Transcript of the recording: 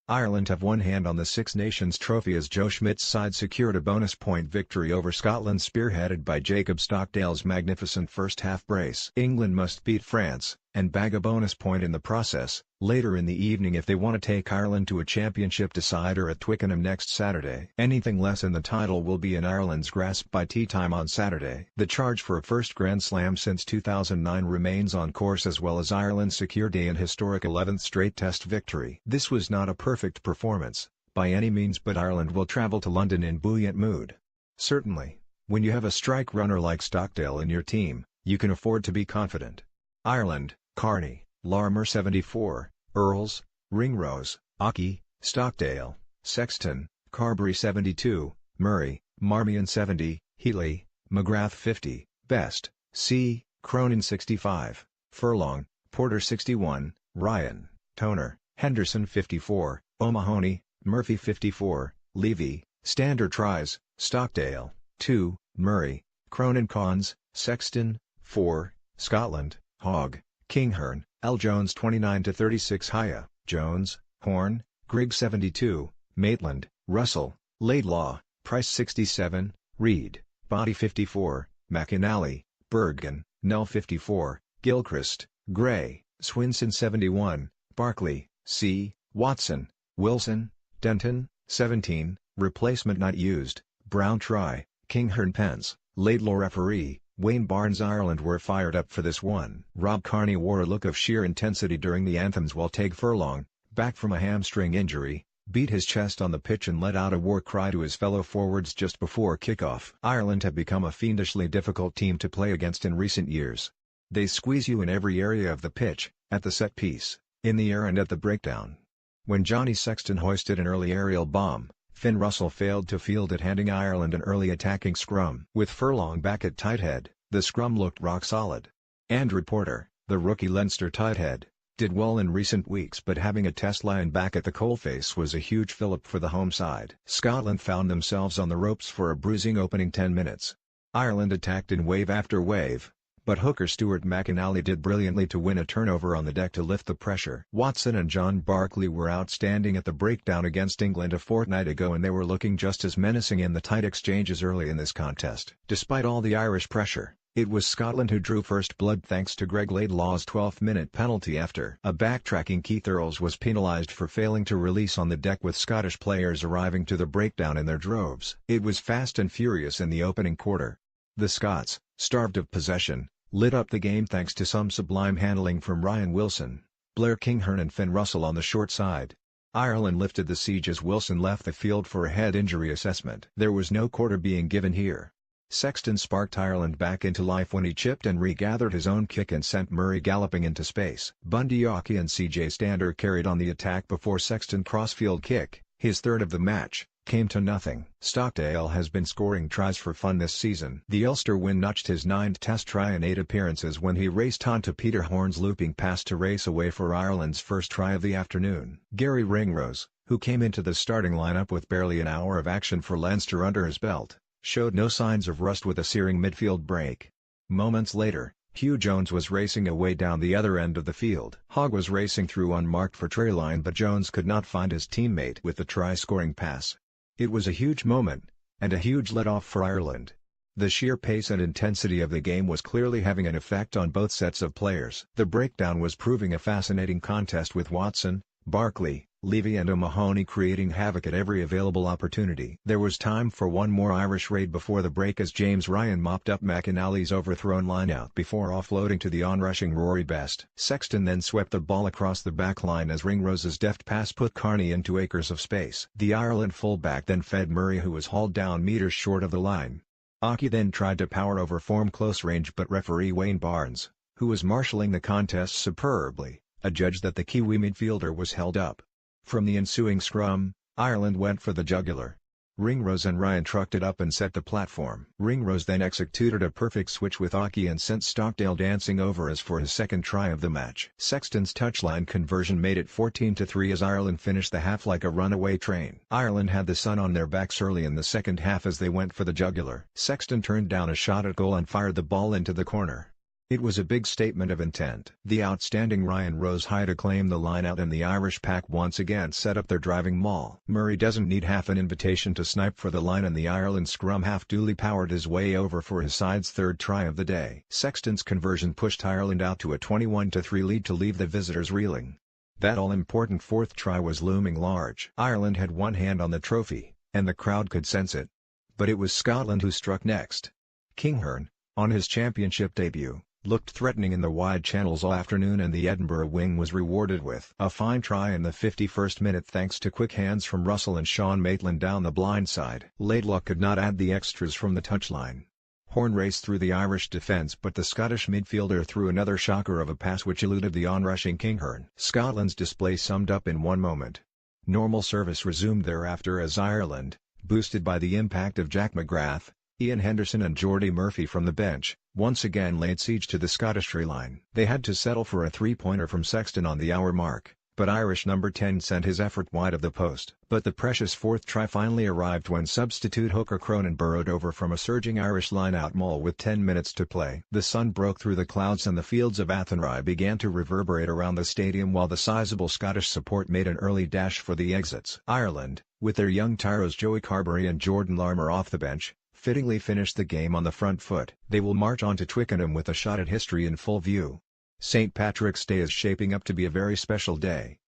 Ireland have one hand on the Six Nations trophy as Joe Schmidt's side secured a bonus point victory over Scotland spearheaded by Jacob Stockdale's magnificent first-half brace. England must beat France, and bag a bonus point in the process, later in the evening if they want to take Ireland to a championship decider at Twickenham next Saturday. Anything less in the title will be in Ireland's grasp by tea time on Saturday. The charge for a first Grand Slam since 2009 remains on course as well as Ireland's secured an historic 11th straight Test victory. This was not a perfect performance, by any means, but Ireland will travel to London in buoyant mood. Certainly, when you have a strike runner like Stockdale in your team, you can afford to be confident. Ireland: Carney, Larmour 74, Earls, Ringrose, Aki, Stockdale, Sexton, Carberry 72, Murray, Marmion 70, Healy, McGrath 50, Best, C, Cronin 65, Furlong, Porter 61, Ryan, Toner, Henderson 54, O'Mahony, Murphy 54, Levy, Stander tries, Stockdale, 2, Murray, Cronin Cons, Sexton, 4, Scotland, Hogg, Kinghorn, L. Jones 29-36 Haya, Jones, Horn, Grigg 72, Maitland, Russell, Laidlaw, Price 67, Reed, Body 54, McInally, Bergen, Nell 54, Gilchrist, Gray, Swinson 71, Barkley, C, Watson, Wilson, Denton, 17, replacement not used, Brown try, Kinghorn Pence, Laidlaw referee, Wayne Barnes. Ireland were fired up for this one. Rob Kearney wore a look of sheer intensity during the anthems while Tadhg Furlong, back from a hamstring injury, beat his chest on the pitch and let out a war cry to his fellow forwards just before kickoff. Ireland have become a fiendishly difficult team to play against in recent years. They squeeze you in every area of the pitch, at the set piece, in the air and at the breakdown. When Johnny Sexton hoisted an early aerial bomb, Finn Russell failed to field it, handing Ireland an early attacking scrum. With Furlong back at tight head, the scrum looked rock solid. Andrew Porter, the rookie Leinster tight head, did well in recent weeks, but having a test line back at the coalface was a huge fillip for the home side. Scotland found themselves on the ropes for a bruising opening 10 minutes. Ireland attacked in wave after wave, but hooker Stuart McInally did brilliantly to win a turnover on the deck to lift the pressure. Watson and John Barkley were outstanding at the breakdown against England a fortnight ago, and they were looking just as menacing in the tight exchanges early in this contest. Despite all the Irish pressure, it was Scotland who drew first blood thanks to Greg Laidlaw's 12th-minute penalty after a backtracking Keith Earls was penalised for failing to release on the deck, with Scottish players arriving to the breakdown in their droves. It was fast and furious in the opening quarter. The Scots, starved of possession, lit up the game thanks to some sublime handling from Ryan Wilson, Blair Kinghorn and Finn Russell on the short side. Ireland lifted the siege as Wilson left the field for a head injury assessment. There was no quarter being given here. Sexton sparked Ireland back into life when he chipped and regathered his own kick and sent Murray galloping into space. Bundy Aki and CJ Stander carried on the attack before Sexton crossfield kick, his third of the match, came to nothing. Stockdale has been scoring tries for fun this season. The Ulster win notched his 9th Test try in 8 appearances when he raced on to Peter Horne's looping pass to race away for Ireland's first try of the afternoon. Gary Ringrose, who came into the starting lineup with barely an hour of action for Leinster under his belt, showed no signs of rust with a searing midfield break. Moments later, Hugh Jones was racing away down the other end of the field. Hogg was racing through unmarked for try line, but Jones could not find his teammate with the try-scoring pass. It was a huge moment, and a huge let-off for Ireland. The sheer pace and intensity of the game was clearly having an effect on both sets of players. The breakdown was proving a fascinating contest with Watson, Barkley, Levy and O'Mahony creating havoc at every available opportunity. There was time for one more Irish raid before the break as James Ryan mopped up McInally's overthrown lineout before offloading to the onrushing Rory Best. Sexton then swept the ball across the back line as Ringrose's deft pass put Kearney into acres of space. The Ireland fullback then fed Murray, who was hauled down meters short of the line. Aki then tried to power over form close range, but referee Wayne Barnes, who was marshalling the contest superbly, adjudged that the Kiwi midfielder was held up. From the ensuing scrum, Ireland went for the jugular. Ringrose and Ryan trucked it up and set the platform. Ringrose then executed a perfect switch with Aki and sent Stockdale dancing over as for his second try of the match. Sexton's touchline conversion made it 14-3 as Ireland finished the half like a runaway train. Ireland had the sun on their backs early in the second half as they went for the jugular. Sexton turned down a shot at goal and fired the ball into the corner. It was a big statement of intent. The outstanding Ryan rose high to claim the line-out, and the Irish pack once again set up their driving maul. Murray doesn't need half an invitation to snipe for the line, and the Ireland scrum half duly powered his way over for his side's third try of the day. Sexton's conversion pushed Ireland out to a 21-3 lead to leave the visitors reeling. That all-important fourth try was looming large. Ireland had one hand on the trophy, and the crowd could sense it. But it was Scotland who struck next. Kinghorn, on his championship debut, looked threatening in the wide channels all afternoon, and the Edinburgh wing was rewarded with a fine try in the 51st minute thanks to quick hands from Russell and Sean Maitland down the blind side. Laidlaw could not add the extras from the touchline. Horne raced through the Irish defence, but the Scottish midfielder threw another shocker of a pass which eluded the onrushing Kinghorn. Scotland's display summed up in one moment. Normal service resumed thereafter as Ireland, boosted by the impact of Jack McGrath, Ian Henderson and Geordie Murphy from the bench, once again laid siege to the Scottish tree line. They had to settle for a three-pointer from Sexton on the hour mark, but Irish number 10 sent his effort wide of the post. But the precious fourth try finally arrived when substitute hooker Cronin burrowed over from a surging Irish line-out maul with 10 minutes to play. The sun broke through the clouds and the fields of Athenry began to reverberate around the stadium, while the sizable Scottish support made an early dash for the exits. Ireland, with their young tyros Joey Carberry and Jordan Larmour off the bench, fittingly finished the game on the front foot. They will march on to Twickenham with a shot at history in full view. St. Patrick's Day is shaping up to be a very special day.